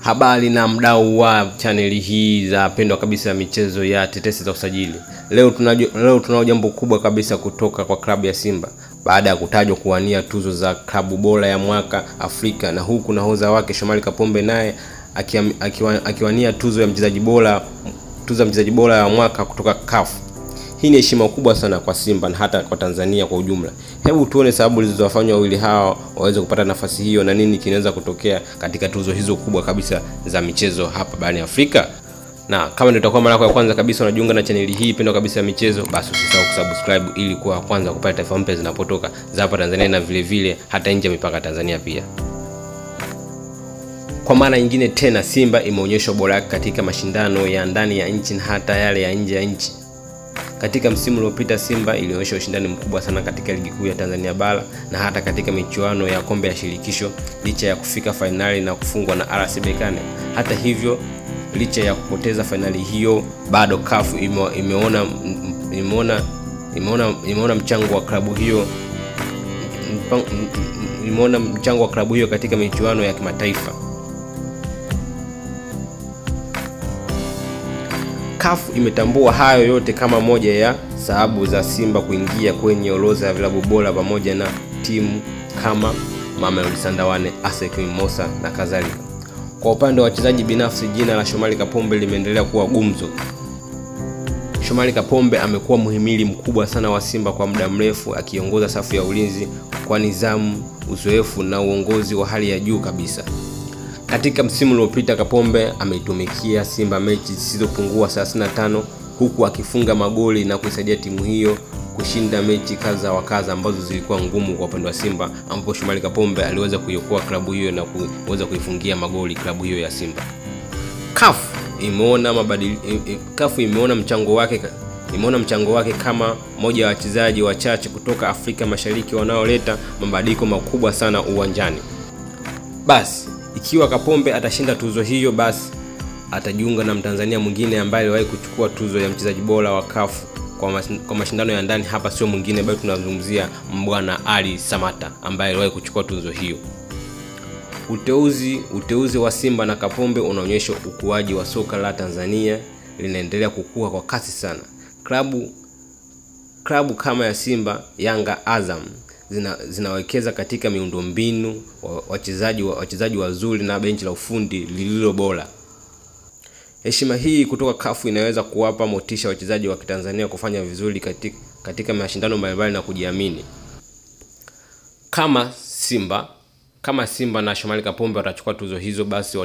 Habari na mdau wa chaneli hii za pendwa kabisa ya michezo ya tetesi za usajili. Leo tunao jambo kubwa kabisa kutoka kwa klabu ya Simba baada ya kutajwa kuwania tuzo za klabu bora ya mwaka Afrika, na huku nahodha wake Shomari Kapombe naye akiwania tuzo ya mchezaji bora ya mwaka kutoka CAF. Hii ni heshima kubwa sana kwa Simba na hata kwa Tanzania kwa ujumla. Hebu tuone sababu zilizowafanya wawili hao waweze kupata nafasi hiyo na nini kinaweza kutokea katika tuzo hizo kubwa kabisa za michezo hapa barani Afrika. Na kama ndio utakuwa mara yako ya kwanza kabisa unajiunga na chaneli hii pendwa kabisa ya michezo, basi usisahau kusubscribe ili kuwa kwanza kupata taarifa mpya zinapotoka za hapa Tanzania na vile vile hata nje ya mipaka Tanzania pia. Kwa mara nyingine tena Simba imeonyesha ubora wake katika mashindano ya ndani ya nchi na hata yale ya nje ya nchi. Katika msimu uliopita Simba ilionyesha ushindani mkubwa sana katika ligi kuu ya Tanzania bara na hata katika michuano ya kombe ya shirikisho, licha ya kufika fainali na kufungwa na RS Berkane. Hata hivyo, licha ya kupoteza fainali hiyo, bado CAF imeona mchango wa klabu hiyo katika michuano ya kimataifa. CAF imetambua hayo yote kama moja ya sababu za Simba kuingia kwenye orodha ya vilabu bora pamoja na timu kama Mamelodi Sundowns, ASEC Mimosas na kadhalika. Kwa upande wa wachezaji binafsi, jina la Shomari Kapombe limeendelea kuwa gumzo. Shomari Kapombe amekuwa muhimili mkubwa sana wa Simba kwa muda mrefu, akiongoza safu ya ulinzi kwa nidhamu, uzoefu na uongozi wa hali ya juu kabisa. Katika msimu uliopita Kapombe ameitumikia Simba mechi zisizopungua 35 huku akifunga magoli na kuisaidia timu hiyo kushinda mechi kadha wa kadha ambazo zilikuwa ngumu kwa upande wa Simba, ambapo Shomari Kapombe aliweza kuiokoa klabu hiyo na kuweza kuifungia magoli klabu hiyo ya Simba. CAF imeona mchango wake kama moja wa wachezaji wachache kutoka Afrika Mashariki wanaoleta mabadiliko makubwa sana uwanjani. Basi ikiwa Kapombe atashinda tuzo hiyo, basi atajiunga na Mtanzania mwingine ambaye aliwahi kuchukua tuzo ya mchezaji bora wa CAF kwa mashindano ya ndani. Hapa sio mwingine bali tunazungumzia Mbwana Ali Samata ambaye aliwahi kuchukua tuzo hiyo. Uteuzi wa Simba na Kapombe unaonyesha ukuaji wa soka la Tanzania linaendelea kukua kwa kasi sana. Klabu kama ya Simba, Yanga, Azam zinawekeza katika miundombinu, wachezaji wazuri na benchi la ufundi lililo bora. Heshima hii kutoka CAF inaweza kuwapa motisha wachezaji wa Kitanzania kufanya vizuri katika mashindano mbalimbali na kujiamini. Kama Simba na Shomari Kapombe watachukua tuzo hizo, basi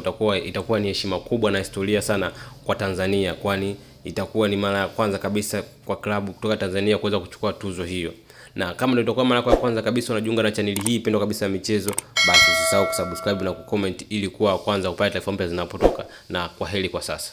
itakuwa ni heshima kubwa na historia sana kwa Tanzania, kwani itakuwa ni mara ya kwanza kabisa kwa klabu kutoka Tanzania kuweza kuchukua tuzo hiyo. Na kama ndio itakuwa mara ya kwanza kabisa unajiunga na chaneli hii pendwa kabisa ya michezo, basi usisahau kusubscribe na kucomment ili kuwa kwanza kupata taarifa mpya zinapotoka, na kwaheri kwa sasa.